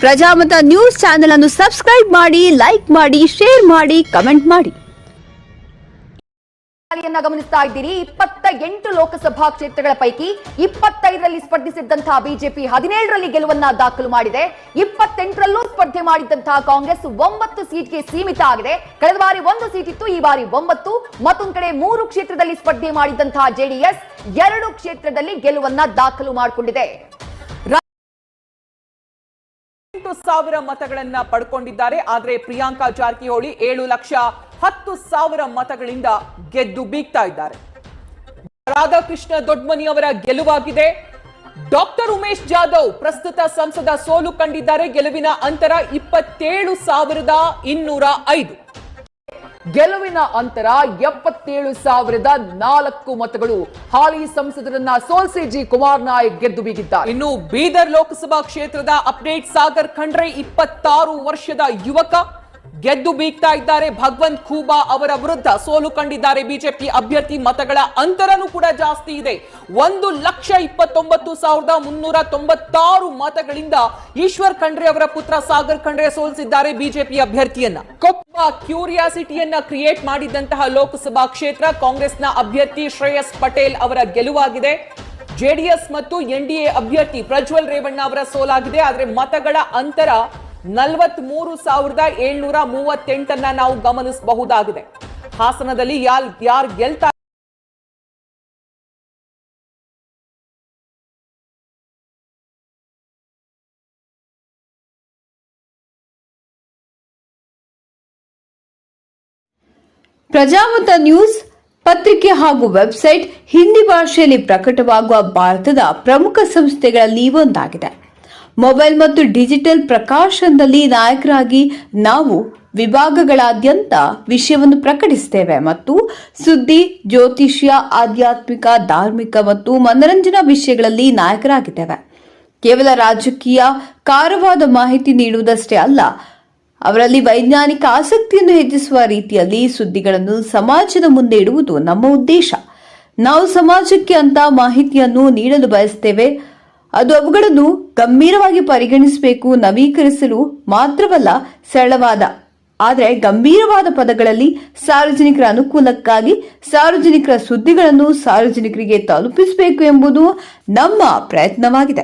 Prajamata news channel ಅನ್ನು subscribe ಮಾಡಿ, like ಮಾಡಿ, ಶೇರ್ ಮಾಡಿ, ಕಮೆಂಟ್ ಮಾಡಿ. ಗಮನಿಸ್ತಾ ಇದ್ದೀರಿ. 28 ಲೋಕಸಭಾ ಕ್ಷೇತ್ರಗಳ ಪೈಕಿ 25ರಲ್ಲಿ ಸ್ಪರ್ಧಿಸಿದ್ದಂತಹ ಬಿಜೆಪಿ 17ರಲ್ಲಿ ಗೆಲುವನ್ನ ದಾಖಲು ಮಾಡಿದೆ. 28ರಲ್ಲೂ ಸ್ಪರ್ಧೆ ಮಾಡಿದ್ದಂತಹ ಕಾಂಗ್ರೆಸ್ 9 ಸೀಟ್ಗೆ ಸೀಮಿತ ಆಗಿದೆ. ಕಳೆದ ಬಾರಿ 1 ಸೀಟ್ ಇತ್ತು, ಈ ಬಾರಿ 9. ಮತ್ತೊಂದು ಕಡೆ 3 ಕ್ಷೇತ್ರದಲ್ಲಿ ಸ್ಪರ್ಧೆ ಮಾಡಿದ್ದಂತಹ ಜೆಡಿಎಸ್ 2 ಕ್ಷೇತ್ರದಲ್ಲಿ ಗೆಲುವನ್ನ ದಾಖಲು ಮಾಡಿಕೊಂಡಿದೆ. 8,000 ಮತಗಳನ್ನ ಪಡ್ಕೊಂಡಿದ್ದಾರೆ. ಆದ್ರೆ ಪ್ರಿಯಾಂಕಾ ಜಾರಕಿಹೊಳಿ 7,10,000 ಮತಗಳಿಂದ ಗೆದ್ದು ಬೀಗ್ತಾ ಇದ್ದಾರೆ. ರಾಧಾಕೃಷ್ಣ ದೊಡ್ಮನಿ ಅವರ ಗೆಲುವಾಗಿದೆ. ಡಾಕ್ಟರ್ ಉಮೇಶ್ ಜಾಧವ್ ಪ್ರಸ್ತುತ ಸಂಸದ ಸೋಲು ಕಂಡಿದ್ದಾರೆ. ಗೆಲುವಿನ ಅಂತರ 27,205. ಗೆಲುವಿನ ಅಂತರ 77,004 ಮತಗಳು. ಹಾಲಿ ಸಂಸದರನ್ನ ಸೋಲಿಸಿ ಜಿ ಕುಮಾರ್ ನಾಯಕ್ ಗೆದ್ದು ಬೀಗಿದ್ದಾರೆ. ಇನ್ನು ಬೀದರ್ ಲೋಕಸಭಾ ಕ್ಷೇತ್ರದ ಅಪ್ಡೇಟ್. ಸಾಗರ್ ಖಂಡ್ರೆ 26 ವರ್ಷದ ಯುವಕ ಗೆದ್ದು ಬೀಗ್ತಾ ಇದ್ದಾರೆ. ಭಗವಂತ್ ಖೂಬಾ ಅವರ ವಿರುದ್ಧ ಸೋಲು ಕಂಡಿದ್ದಾರೆ ಬಿಜೆಪಿ ಅಭ್ಯರ್ಥಿ. ಮತಗಳ ಅಂತರನೂ ಕೂಡ ಜಾಸ್ತಿ ಇದೆ. 1,29,396 ಮತಗಳಿಂದ ಈಶ್ವರ್ ಖಂಡ್ರೆ ಅವರ ಪುತ್ರ ಸಾಗರ್ ಖಂಡ್ರೆ ಸೋಲಿಸಿದ್ದಾರೆ ಬಿಜೆಪಿ ಅಭ್ಯರ್ಥಿಯನ್ನ. ಕೊಪ್ಪ ಕ್ಯೂರಿಯಾಸಿಟಿಯನ್ನ ಕ್ರಿಯೇಟ್ ಮಾಡಿದಂತಹ ಲೋಕಸಭಾ ಕ್ಷೇತ್ರ. ಕಾಂಗ್ರೆಸ್ನ ಅಭ್ಯರ್ಥಿ ಶ್ರೇಯಸ್ ಪಟೇಲ್ ಅವರ ಗೆಲುವಾಗಿದೆ. ಜೆಡಿಎಸ್ ಮತ್ತು ಎನ್ಡಿಎ ಅಭ್ಯರ್ಥಿ ಪ್ರಜ್ವಲ್ ರೇವಣ್ಣ ಅವರ ಸೋಲಾಗಿದೆ. ಆದರೆ ಮತಗಳ ಅಂತರ 43,738 ನಾವು ಗಮನಿಸಬಹುದಾಗಿದೆ. ಹಾಸನದಲ್ಲಿ ಯಾರು ಗೆಲ್ತಾ ಪ್ರಜಾಮತ ನ್ಯೂಸ್ ಪತ್ರಿಕೆ ಹಾಗೂ ವೆಬ್ಸೈಟ್ ಹಿಂದಿ ಭಾಷೆಯಲ್ಲಿ ಪ್ರಕಟವಾಗುವ ಭಾರತದ ಪ್ರಮುಖ ಸಂಸ್ಥೆಗಳಲ್ಲಿ ಒಂದಾಗಿದೆ. ಮೊಬೈಲ್ ಮತ್ತು ಡಿಜಿಟಲ್ ಪ್ರಕಾಶನದಲ್ಲಿ ನಾಯಕರಾಗಿ ನಾವು ವಿಭಾಗಗಳಾದ್ಯಂತ ವಿಷಯವನ್ನು ಪ್ರಕಟಿಸುತ್ತೇವೆ ಮತ್ತು ಸುದ್ದಿ, ಜ್ಯೋತಿಷ್ಯ, ಆಧ್ಯಾತ್ಮಿಕ, ಧಾರ್ಮಿಕ ಮತ್ತು ಮನರಂಜನಾ ವಿಷಯಗಳಲ್ಲಿ ನಾಯಕರಾಗಿದ್ದೇವೆ. ಕೇವಲ ರಾಜಕೀಯ ಕಾರವಾದ ಮಾಹಿತಿ ನೀಡುವುದಷ್ಟೇ ಅಲ್ಲ, ಅವರಲ್ಲಿ ವೈಜ್ಞಾನಿಕ ಆಸಕ್ತಿಯನ್ನು ಹೆಚ್ಚಿಸುವ ರೀತಿಯಲ್ಲಿ ಸುದ್ದಿಗಳನ್ನು ಸಮಾಜದ ಮುಂದೆ ಇಡುವುದು ನಮ್ಮ ಉದ್ದೇಶ. ನಾವು ಸಮಾಜಕ್ಕೆ ಅಂತ ಮಾಹಿತಿಯನ್ನು ನೀಡಲು ಬಯಸುತ್ತೇವೆ. ಅದು ಅವುಗಳನ್ನು ಗಂಭೀರವಾಗಿ ಪರಿಗಣಿಸಬೇಕು, ನವೀಕರಿಸಲು ಮಾತ್ರವಲ್ಲ, ಸರಳವಾದ ಆದರೆ ಗಂಭೀರವಾದ ಪದಗಳಲ್ಲಿ ಸಾರ್ವಜನಿಕರ ಅನುಕೂಲಕ್ಕಾಗಿ ಸಾರ್ವಜನಿಕರ ಸುದ್ದಿಗಳನ್ನು ಸಾರ್ವಜನಿಕರಿಗೆ ತಲುಪಿಸಬೇಕು ಎಂಬುದು ನಮ್ಮ ಪ್ರಯತ್ನವಾಗಿದೆ.